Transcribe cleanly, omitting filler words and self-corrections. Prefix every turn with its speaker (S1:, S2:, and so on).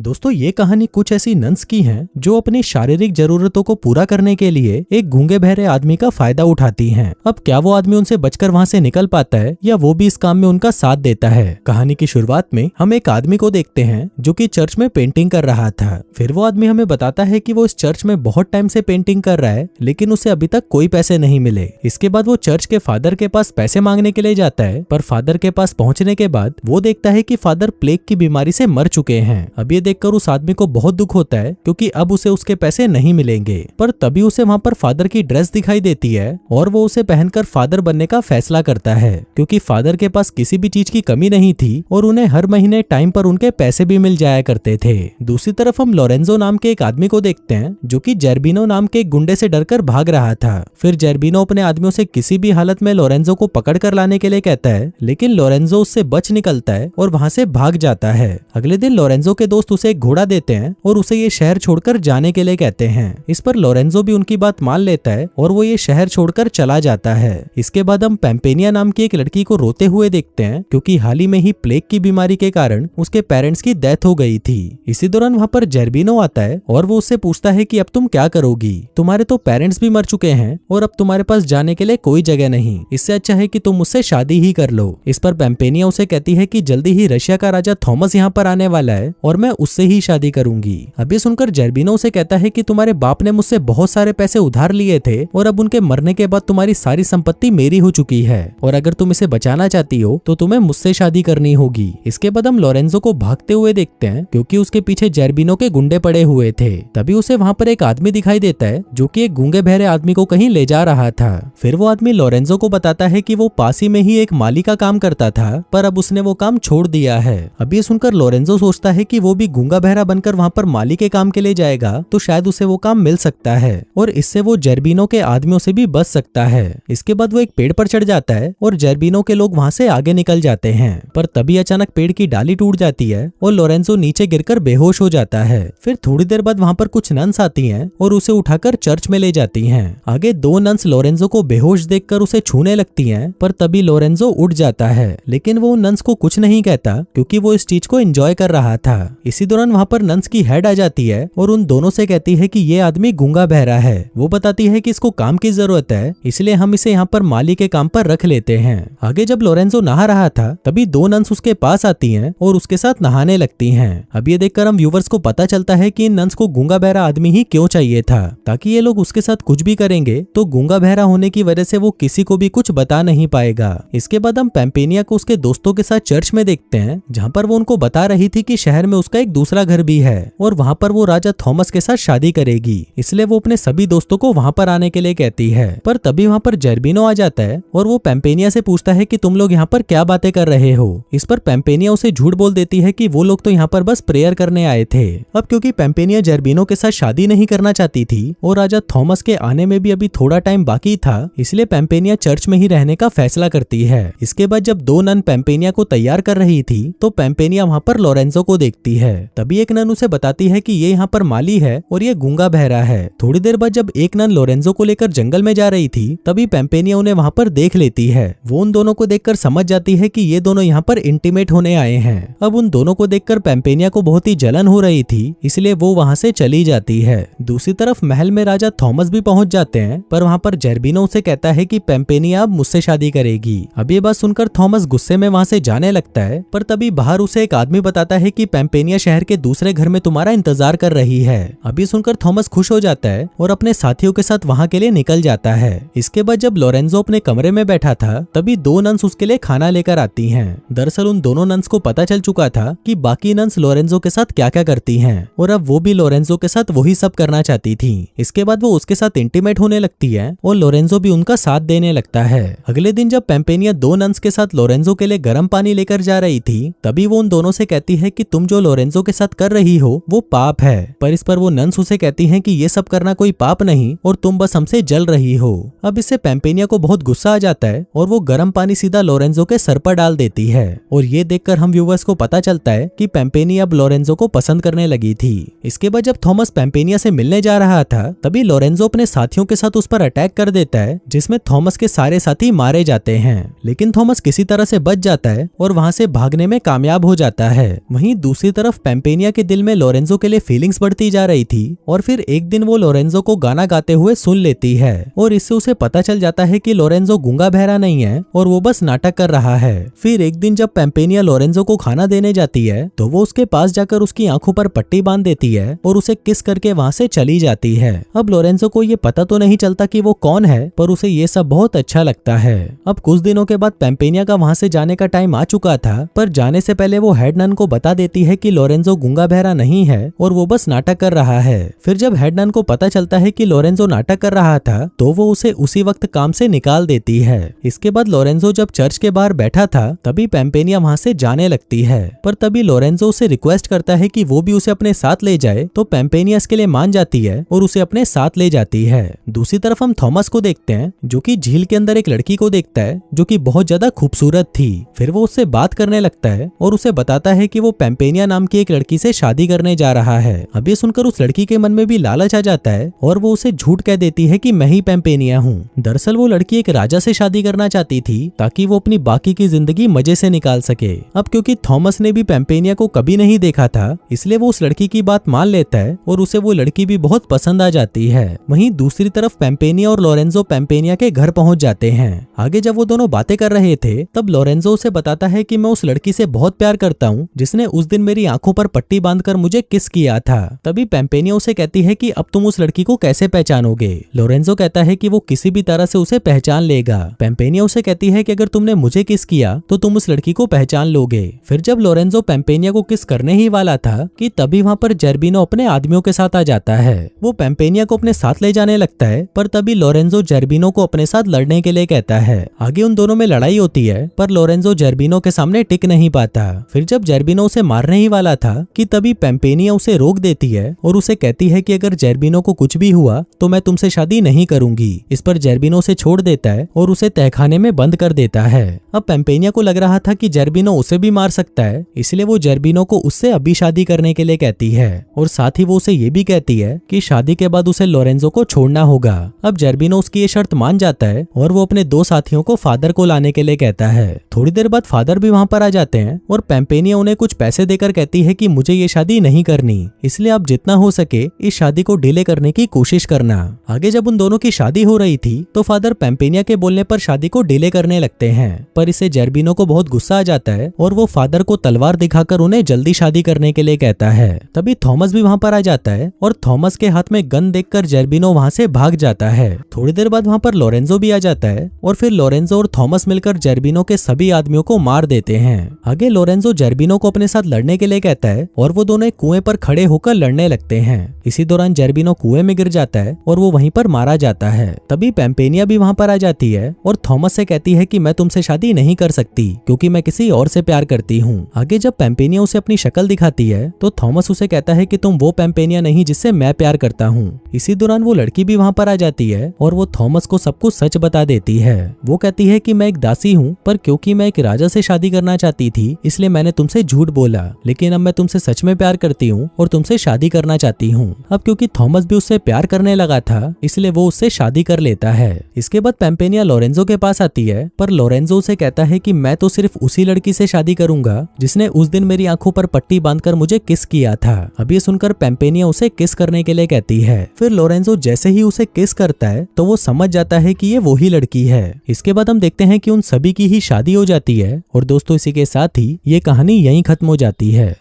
S1: दोस्तों ये कहानी कुछ ऐसी नन्स की है जो अपनी शारीरिक जरूरतों को पूरा करने के लिए एक गूंगे बहरे आदमी का फायदा उठाती हैं। अब क्या वो आदमी उनसे बचकर वहां से निकल पाता है या वो भी इस काम में उनका साथ देता है। कहानी की शुरुआत में हम एक आदमी को देखते हैं जो कि चर्च में पेंटिंग कर रहा था। फिर वो आदमी हमें बताता है कि वो इस चर्च में बहुत टाइम से पेंटिंग कर रहा है लेकिन उसे अभी तक कोई पैसे नहीं मिले। इसके बाद वो चर्च के फादर के पास पैसे मांगने के लिए जाता है, पर फादर के पास पहुंचने के बाद वो देखता है कि फादर प्लेग की बीमारी से मर चुके हैं। अब ये देखकर उस आदमी को बहुत दुख होता है क्योंकि अब उसे उसके पैसे नहीं मिलेंगे। पर तभी उसे वहाँ पर फादर की ड्रेस दिखाई देती है और वो उसे पहनकर फादर बनने का फैसला करता है क्योंकि फादर के पास किसी भी चीज की कमी नहीं थी और उन्हें हर महीने टाइम पर उनके पैसे भी मिल जाया करते थे। दूसरी तरफ हम लोरेंजो नाम के एक आदमी को देखते हैं जो कि जेर्बिनो नाम के एक गुंडे से डरकर भाग रहा था। फिर जेर्बिनो अपने आदमियों से किसी भी हालत में लोरेंजो को पकड़ कर लाने के लिए कहता है, लेकिन लोरेंजो उससे बच निकलता है और वहाँ से भाग जाता है। अगले दिन लोरेंजो के दोस्त उसे एक घोड़ा देते हैं और उसे ये शहर छोड़कर जाने के लिए कहते हैं। इस पर लोरेंजो भी उनकी बात मान लेता है और वो ये शहर छोड़कर चला जाता है। इसके बाद हम पेम्पेनिया नाम की एक लड़की को रोते हुए देखते हैं क्योंकि हाल ही में ही प्लेग की बीमारी के कारण उसके पेरेंट्स की डेथ हो गई थी। इसी दौरान वहाँ पर जेर्बिनो आता है और वो उससे पूछता है कि अब तुम क्या करोगी, तुम्हारे तो पेरेंट्स भी मर चुके हैं और अब तुम्हारे पास जाने के लिए कोई जगह नहीं, इससे अच्छा है कि तुम मुझसे शादी ही कर लो। इस पर पेम्पेनिया उसे कहती है कि जल्दी ही रशिया का राजा थॉमस यहाँ पर आने वाला है और मैं उससे ही शादी करूंगी। अभी सुनकर जेर्बिनो उसे कहता है कि तुम्हारे बाप ने मुझसे बहुत सारे पैसे उधार लिए थे और अब उनके मरने के बाद तुम्हारी सारी संपत्ति मेरी हो चुकी है और अगर तुम इसे बचाना चाहती हो तो तुम्हें मुझसे शादी करनी होगी। इसके बाद हम लोरेंजो को भागते हुए देखते हैं क्योंकि उसके पीछे जेर्बिनो के गुंडे पड़े हुए थे। तभी उसे वहाँ पर एक आदमी दिखाई देता है जो कि एक गूंगे बहरे आदमी को कहीं ले जा रहा था। फिर वो आदमी लोरेंजो को बताता है कि वो पास ही में ही एक माली का काम करता था पर अब उसने वो काम छोड़ दिया है। अब ये सुनकर लोरेंजो सोचता है कि वो भी गूंगा बहरा बनकर वहाँ पर माली के काम के लिए जाएगा तो शायद उसे वो काम मिल सकता है और इससे वो जेर्बिनो के आदमियों से भी बच सकता है। इसके बाद वो एक पेड़ पर चढ़ जाता है और जेर्बिनो के लोग वहाँ से आगे निकल जाते हैं, पर तभी अचानक पेड़ की डाली टूट जाती है और लोरेंजो नीचे गिरकर बेहोश हो जाता है। फिर थोड़ी देर बाद वहाँ पर कुछ नन्स आती हैं और उसे उठाकर चर्च में ले जाती हैं। आगे दो नन्स लोरेंजो को बेहोश देखकर उसे छूने लगती हैं, पर तभी लोरेंजो उठ जाता है, लेकिन वो नन्स को कुछ नहीं कहता क्योंकि वो इस चीज को एंजॉय कर रहा था। इसी दौरान वहाँ पर नन्स की हेड आ जाती है और उन दोनों से कहती है कि ये आदमी गूंगा बहरा है। वो बताती है कि इसको काम की जरूरत है इसलिए हम इसे यहाँ पर माली के काम पर रख लेते हैं। आगे जब लोरेंजो नहा रहा था तभी दो नन्स उसके पास आती हैं और उसके साथ नहाने लगती हैं। अब ये देखकर हम व्यूवर्स को पता चलता है कि इन नन्स को गूंगा बहरा आदमी ही क्यों चाहिए था, ताकि ये लोग उसके साथ कुछ भी करेंगे तो गूंगा बहरा होने की वजह से वो किसी को भी कुछ बता नहीं पाएगा। इसके बाद हम पेम्पेनिया को उसके दोस्तों के साथ चर्च में देखते हैं जहाँ पर वो उनको बता रही थी कि शहर में उसका एक दूसरा घर भी है और वहाँ पर वो राजा थॉमस के साथ शादी करेगी, इसलिए वो अपने सभी दोस्तों को वहाँ पर आने के लिए कहती है। पर तभी वहाँ पर जेर्बिनो आ जाता है और वो पेम्पेनिया से पूछता है कि तुम लोग यहाँ पर क्या बातें कर रहे हो। इस पर पेम्पेनिया उसे झूठ बोल देती है कि वो लोग तो यहाँ पर बस प्रेयर करने आए थे। अब क्योंकि पेम्पेनिया जेर्बिनो के साथ शादी नहीं करना चाहती थी और राजा थॉमस के आने में भी अभी थोड़ा टाइम बाकी था, इसलिए पेम्पेनिया चर्च में ही रहने का फैसला करती है। इसके बाद जब दो नन पेम्पेनिया को तैयार कर रही थी तो पेम्पेनिया वहाँ पर लोरेंजो को देखती है। तभी एक नन उसे बताती है कि ये यहाँ पर माली है और ये गूंगा बहरा है। थोड़ी देर बाद जब एक नन लोरेंजो को लेकर जंगल में जा रही थी तभी पेम्पेनिया उन्हें वहाँ पर देख लेती है। वो उन दोनों को देखकर समझ जाती है कि ये दोनों यहाँ पर इंटीमेट होने आए हैं। अब उन दोनों को देखकर पेम्पेनिया को बहुत ही जलन हो रही थी, इसलिए वो वहाँ से चली जाती है। दूसरी तरफ महल में राजा थॉमस भी पहुंच जाते हैं, पर वहाँ पर जेर्बिनो उसे कहता है कि पेम्पेनिया अब मुझसे शादी करेगी। अब ये बात सुनकर थॉमस गुस्से में वहाँ से जाने लगता है, पर तभी बाहर उसे एक आदमी बताता है कि पेम्पेनिया शहर के दूसरे घर में तुम्हारा इंतजार कर रही है। अभी सुनकर थॉमस खुश हो जाता है और अपने साथियों के साथ वहाँ के लिए निकल जाता है। इसके बाद जब लोरेंजो अपने कमरे में बैठा था तभी दो नन्स उसके लिए खाना लेकर आती हैं। दरअसल उन दोनों नन्स को पता चल चुका था कि बाकी नन्स लोरेंजो के साथ क्या क्या करती हैं और अब वो भी लोरेंजो के साथ वही सब करना चाहती थी। इसके बाद वो उसके साथ इंटीमेट होने लगती है और लोरेंजो भी उनका साथ देने लगता है। अगले दिन जब पेम्पेनिया दो नन्स के साथ लोरेंजो के लिए गर्म पानी लेकर जा रही थी तभी वो उन दोनों से कहती है कि तुम जो लोरेंजो के साथ कर रही हो वो पाप है। पर इस पर वो नन्स उसे कहती हैं कि ये सब करना कोई पाप नहीं और तुम बस हमसे जल रही हो। अब इससे पेम्पेनिया को बहुत गुस्सा आ जाता है और वो गर्म पानी सीधा लोरेंजो के सर पर डाल देती है और ये देखकर हम व्यूवर्स को पता चलता है कि पेम्पेनिया अब लोरेंजो को पसंद करने लगी थी। इसके बाद जब थॉमस पेम्पेनिया से मिलने जा रहा था तभी लोरेंजो अपने साथियों के साथ उस पर अटैक कर देता है, जिसमें थॉमस के सारे साथी मारे जाते हैं, लेकिन थॉमस किसी तरह से बच जाता है और वहां से भागने में कामयाब हो जाता है। वहीं दूसरी तरफ पेम्पेनिया के दिल में लोरेंजो के लिए फीलिंग्स बढ़ती जा रही थी और फिर एक दिन वो लोरेंजो को गाना गाते हुए सुन लेती है और इससे उसे पता चल जाता है कि लोरेंजो गूंगा बहरा नहीं है और वो बस नाटक कर रहा है। फिर एक दिन जब पेम्पेनिया लोरेंजो को खाना देने जाती है तो वो उसके पास जाकर उसकी आंखों पर पट्टी बांध देती है और उसे किस करके वहाँ से चली जाती है। अब लोरेंजो को ये पता तो नहीं चलता कि वो कौन है, पर उसे ये सब बहुत अच्छा लगता है। अब कुछ दिनों के बाद पेम्पेनिया का वहाँ से जाने का टाइम आ चुका था, पर जाने से पहले वो हेड नन को बता देती है कि लोरेंजो गूंगा बहरा नहीं है और वो बस नाटक कर रहा है। फिर जब हेड नन को पता चलता है कि लोरेंजो नाटक कर रहा था तो वो उसे उसी वक्त काम से निकाल देती है। इसके बाद लोरेंजो जब चर्च के बाहर बैठा था तभी पेम्पेनिया वहाँ से जाने लगती है, पर तभी लोरेंजो उसे रिक्वेस्ट करता है कि वो भी उसे अपने साथ ले जाए, तो पेम्पेनिया इसके लिए मान जाती है और उसे अपने साथ ले जाती है। दूसरी तरफ हम थॉमस को देखते हैं जो कि झील के अंदर एक लड़की को देखता है जो कि बहुत ज्यादा खूबसूरत थी। फिर वो उससे बात करने लगता है और उसे बताता है कि वो पेम्पेनिया नाम की एक लड़की से शादी करने जा रहा है। अब ये सुनकर उस लड़की के मन में भी लालच आ जाता है और वो उसे झूठ कह देती है कि मैं ही पेम्पेनिया हूँ। दरअसल वो लड़की एक राजा से शादी करना चाहती थी ताकि वो अपनी बाकी की जिंदगी मजे से निकाल सके। अब क्योंकि थॉमस ने भी पेम्पेनिया को कभी नहीं देखा था इसलिए वो उस लड़की की बात मान लेता है और उसे वो लड़की भी बहुत पसंद आ जाती है। वहीं दूसरी तरफ पेम्पेनिया और लोरेंजो पेम्पेनिया के घर पहुंच जाते हैं। आगे जब वो दोनों बातें कर रहे थे तब लोरेंजो उसे बताता है कि मैं उस लड़की से बहुत प्यार करता हूँ जिसने उस दिन मेरी आंखों पर पट्टी बांधकर मुझे किस किया था। तभी पेम्पेनिया उसे कहती है कि अब तुम उस लड़की को कैसे पहचानोगे। लोरेंजो कहता है कि वो किसी भी तरह से उसे पहचान लेगा। पेम्पेनिया उसे कहती है कि अगर तुमने मुझे किस किया तो तुम उस लड़की को पहचान लोगे। फिर जब लोरेंजो पेम्पेनिया को किस करने ही वाला था कि तभी वहाँ पर जेर्बिनो अपने आदमियों के साथ आ जाता है। वो पेम्पेनिया को अपने साथ ले जाने लगता है, पर तभी लोरेंजो जेर्बिनो को अपने साथ लड़ने के लिए कहता है। आगे उन दोनों में लड़ाई होती है पर लोरेंजो जेर्बिनो के सामने टिक नहीं पाता। फिर जब जेर्बिनो उसे मारने ही वाला था कि तभी पेम्पेनिया उसे रोक देती है और उसे कहती है कि अगर जेर्बिनो को कुछ भी हुआ तो मैं तुमसे शादी नहीं करूंगी। इस पर जेर्बिनो उसे छोड़ देता है और उसे तहखाने में बंद कर देता है। अब पेम्पेनिया को लग रहा था कि जेर्बिनो उसे भी मार सकता है, इसलिए वो जेर्बिनो को उससे अभी शादी करने के लिए कहती है और साथ ही वो उसे ये भी कहती है कि शादी के बाद उसे लोरेंजो को छोड़ना होगा। अब जेर्बिनो उसकी ये शर्त मान जाता है और वो अपने दो साथियों को फादर को लाने के लिए कहता है। थोड़ी देर बाद फादर भी वहाँ पर आ जाते हैं और पेम्पेनिया उन्हें कुछ पैसे देकर कहती है कि मुझे ये शादी नहीं करनी, इसलिए आप जितना हो सके इस शादी को डिले करने की कोशिश करना। आगे जब उन दोनों की शादी हो रही थी तो फादर पेम्पेनिया के बोलने पर शादी को डिले करने लगते हैं, पर इससे जेर्बिनो को बहुत गुस्सा आ जाता है और वो फादर को तलवार दिखाकर उन्हें जल्दी शादी करने के लिए कहता है। तभी थॉमस भी वहाँ पर आ जाता है और थॉमस के हाथ में गन देखकर जेर्बिनो वहाँ से भाग जाता है। थोड़ी देर बाद वहाँ पर लोरेंजो भी आ जाता है और फिर लोरेंजो और थॉमस मिलकर जेर्बिनो के सभी आदमियों को मार देते हैं। आगे लोरेंजो जेर्बिनो को अपने साथ लड़ने के लिए कहता है और वो दोनों एक कुएं पर खड़े होकर लड़ने लगते हैं। इसी दौरान जेर्बिनो कुएं में गिर जाता है और वो वहीं पर मारा जाता है। तभी पेम्पेनिया भी वहाँ पर आ जाती है और थॉमस से कहती है कि मैं तुमसे शादी नहीं कर सकती क्योंकि मैं किसी और से प्यार करती हूँ। आगे जब पेम्पेनिया उसे अपनी शक्ल दिखाती है तो थॉमस उसे कहता है कि तुम वो पेम्पेनिया नहीं जिससे मैं प्यार करता हूँ। इसी दौरान वो लड़की भी वहाँ पर आ जाती है और वो थॉमस को सब कुछ सच बता देती है। वो कहती है कि मैं एक दासी हूँ, पर क्योंकि मैं एक राजा से शादी करना चाहती थी इसलिए मैंने तुमसे झूठ बोला, लेकिन अब मैं तुमसे सच में प्यार करती हूँ और तुमसे शादी करना चाहती हूँ। अब क्योंकि थॉमस भी उससे प्यार करने लगा था इसलिए वो उससे शादी कर लेता है। इसके बाद पेम्पेनिया लोरेंजो के पास आती है, पर लोरेंजो उसे कहता है कि मैं तो सिर्फ उसी लड़की से शादी करूंगा जिसने उस दिन मेरी आंखों पर पट्टी बांधकर मुझे किस किया था। अब ये सुनकर पेम्पेनिया उसे किस करने के लिए कहती है। फिर लोरेंजो जैसे ही उसे किस करता है तो वो समझ जाता है कि ये वही लड़की है। इसके बाद हम देखते हैं कि उन सभी की ही शादी हो जाती है और दोस्तों इसी के साथ ही ये कहानी यहीं खत्म हो जाती है।